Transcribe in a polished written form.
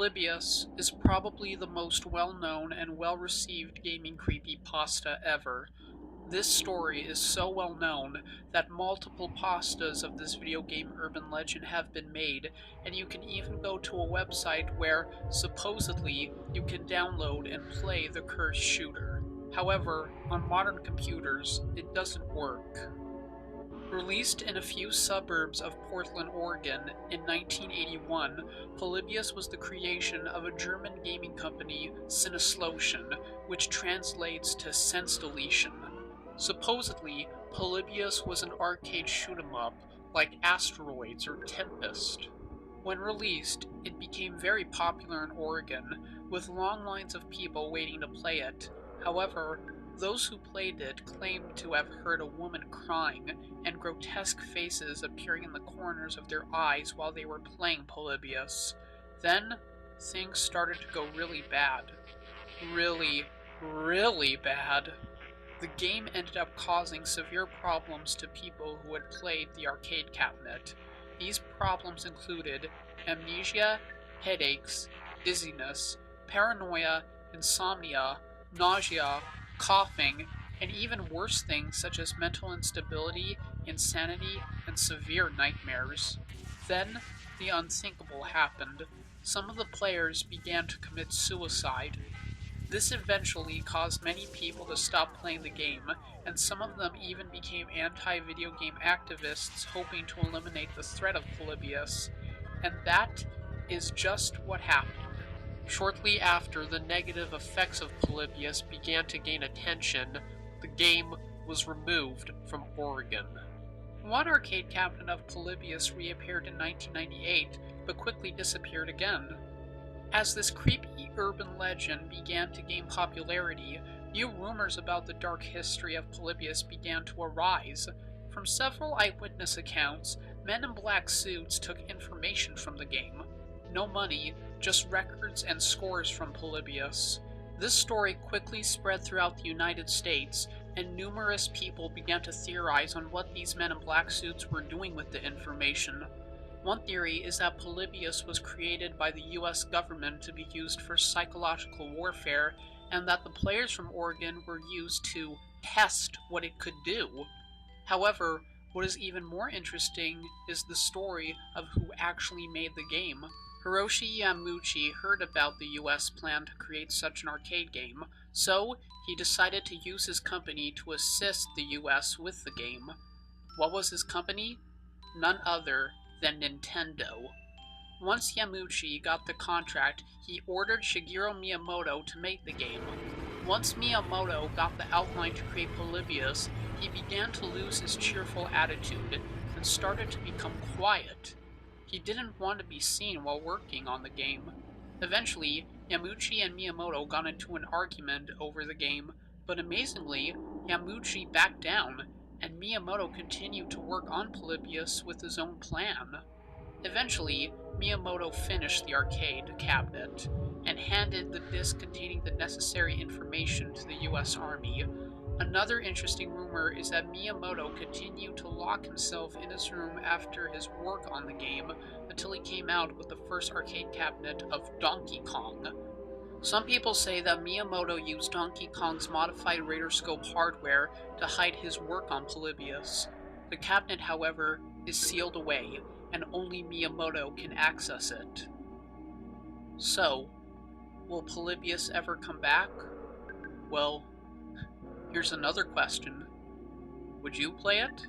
Polybius is probably the most well-known and well-received gaming creepypasta ever. This story is so well known that multiple pastas of this video game urban legend have been made, and you can even go to a website where, supposedly, you can download and play the cursed shooter. However, on modern computers, it doesn't work. Released in a few suburbs of Portland, Oregon in 1981, Polybius was the creation of a German gaming company, Sinneslotion, which translates to sense deletion. Supposedly, Polybius was an arcade shoot-'em-up like Asteroids or Tempest. When released, it became very popular in Oregon, with long lines of people waiting to play it. However, those who played it claimed to have heard a woman crying and grotesque faces appearing in the corners of their eyes while they were playing Polybius. Then, things started to go really bad. Really, really bad. The game ended up causing severe problems to people who had played the arcade cabinet. These problems included amnesia, headaches, dizziness, paranoia, insomnia, nausea, coughing, and even worse things such as mental instability, insanity, and severe nightmares. Then, the unthinkable happened. Some of the players began to commit suicide. This eventually caused many people to stop playing the game, and some of them even became anti-video game activists hoping to eliminate the threat of Polybius. And that is just what happened. Shortly after the negative effects of Polybius began to gain attention, the game was removed from Oregon. One arcade cabinet of Polybius reappeared in 1998, but quickly disappeared again. As this creepy urban legend began to gain popularity, new rumors about the dark history of Polybius began to arise. From several eyewitness accounts, men in black suits took information from the game. No money, just records and scores from Polybius. This story quickly spread throughout the United States, and numerous people began to theorize on what these men in black suits were doing with the information. One theory is that Polybius was created by the US government to be used for psychological warfare, and that the players from Oregon were used to test what it could do. However, what is even more interesting is the story of who actually made the game. Hiroshi Yamauchi heard about the US plan to create such an arcade game, so he decided to use his company to assist the US with the game. What was his company? None other than Nintendo. Once Yamauchi got the contract, he ordered Shigeru Miyamoto to make the game. Once Miyamoto got the outline to create Polybius, he began to lose his cheerful attitude and started to become quiet. He didn't want to be seen while working on the game. Eventually, Yamauchi and Miyamoto got into an argument over the game, but amazingly, Yamauchi backed down, and Miyamoto continued to work on Polybius with his own plan. Eventually, Miyamoto finished the arcade cabinet, and handed the disc containing the necessary information to the US Army. Another interesting rumor is that Miyamoto continued to lock himself in his room after his work on the game until he came out with the first arcade cabinet of Donkey Kong. Some people say that Miyamoto used Donkey Kong's modified radarscope hardware to hide his work on Polybius. The cabinet, however, is sealed away, and only Miyamoto can access it. So, will Polybius ever come back? Well, here's another question. Would you play it?